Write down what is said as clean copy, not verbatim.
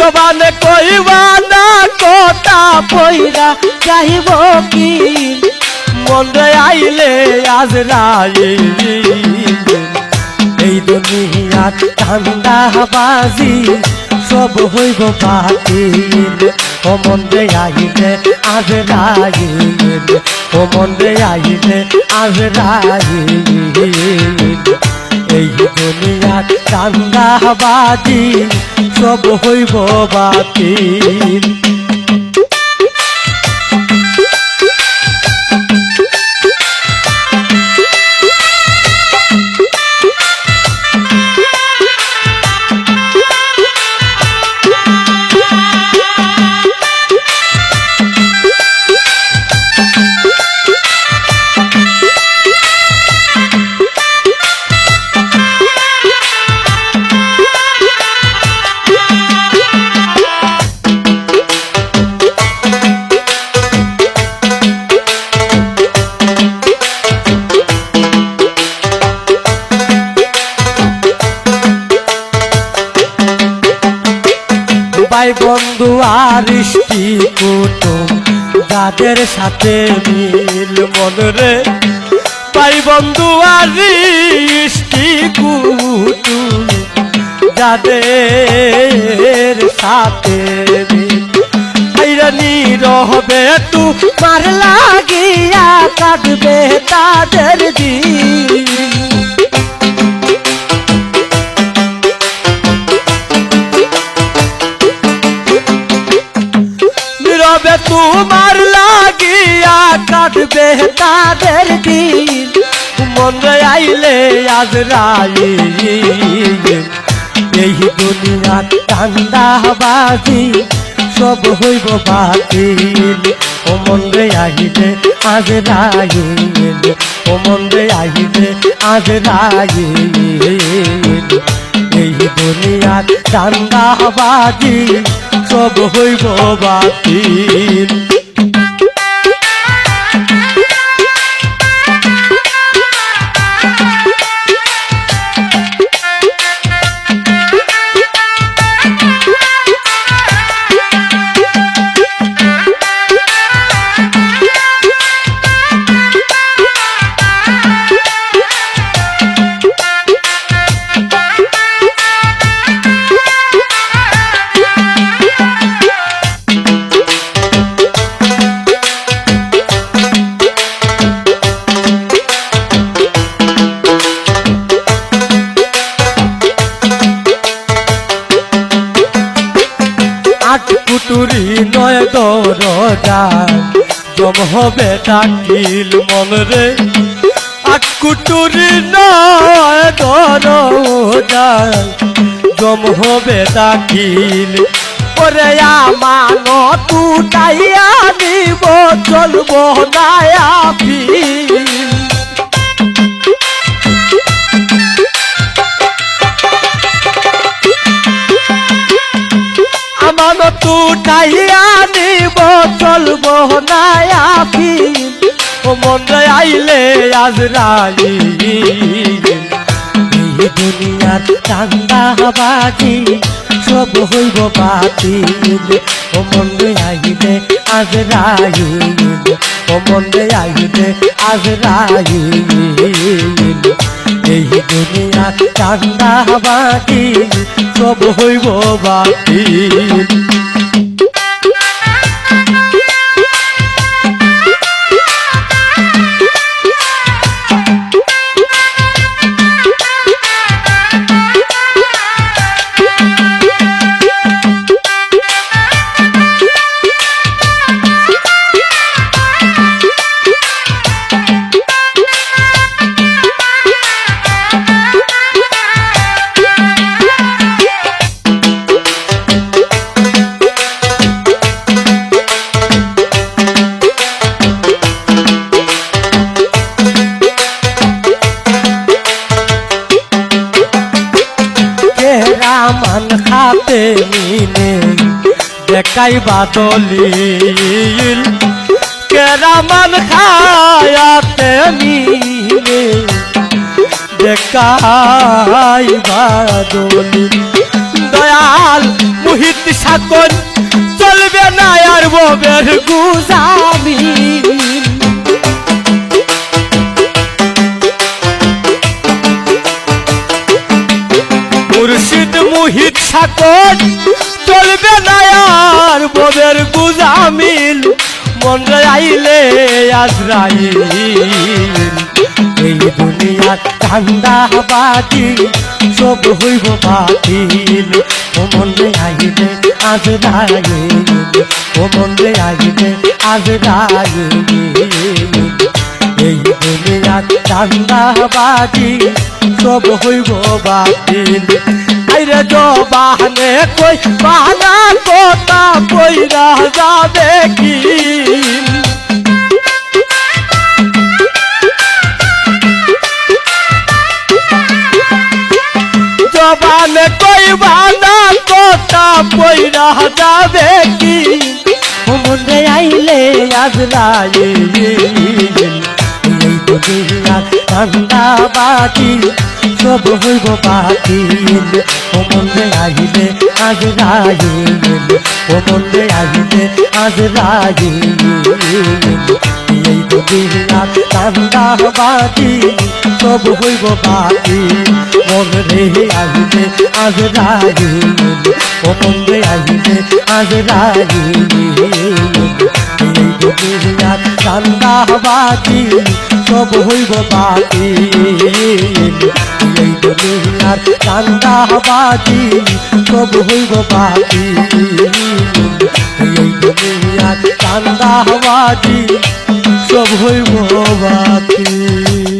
জবানে কইবা না কথা পইরা যাইব কি মনে আইলে আজরাইল এই দুনিয়ার ধান্দাবাজি সব হইব বাতিল ও মনে আইলে আজরাইল ও মনে আইলে আজরাইল এই দুনিয়ার ধান্দাবাজি সব হইব বাতিল ভাই বন্ধু আর ইষ্টি কুটুম যাদের সাথে মিল মনরে ভাই বন্ধু আর ইষ্টি কুটুম যাদের সাথে মিল হাইরানি রহবে তু মার লাগিয়া কাটবে তাদের দিন তোমার লাগিয়া কাটবে তাদের দিন মনে আইলে আজরাইল এই দুনিয়ার ধান্দাবাজি সব হইব বাতিল ও মনে আইলে আজরাইল ও মনে আইলে আজরাইল এই দুনিয়ার ধান্দাবাজি সব হইব বাতিল কুটুরি নয় দরজা জম হবে দাখিল মনরে আট কুটুরি নয় দরজা জম হবে দাখিল ওরে আমান তুটাইয়া নিব চলব না আপিল তুটাইয়া নিব চলব না আপিল ও মনে আইলে আজরাইল এই দুনিয়ার ধান্দাবাজি সব হইব বাতিল ও মনে আইলে আজরাইল ও মনে আইলে আজরাইল এই দুনিয়ার ধান্দাবাজি সব হইব বাতিল মান খাতে মিনে দেখাই বাদলিল কেরামান খায়াতে মিনে দেখাই বাদলিল দয়াল মুহিত সাকন চলবে না আর ববের গুজামি মুর্শিদ মুহিত সাকন চলবে না আর ববের গুজামিল মনরে আইলে আজরাইল এই দুনিয়ার ধান্দাবাজি সব হইব বাতিল ও মনরে আইলে আজরাইল ও মনরে আইলে আজরাইল এই দুনিয়ার ধান্দাবাজি সব হইব বাতিল আইরে জবানে কই বানা কথা কইরা যাবে কি জবানে কই বানা কথা কইরা যাবে কি মনে আইলে আজরাইল এই দুনিয়ার ধান্দাবাজি সব হইব বাতিল ও মনে আইলে আজরাইল ও মনে আইলে আজরাইল এই দুনিয়ার ধান্দাবাজি সব হইব বাতিল মনে আইলে আজরাইল ও মনে আইলে আজরাইল এই দুনিয়ার ধান্দাবাজি সব হইব বাতিল এই দুনিয়ার ধান্দাবাজি সব হইব বাতিল এই দুনিয়ার ধান্দাবাজি সব হইব বাতিল।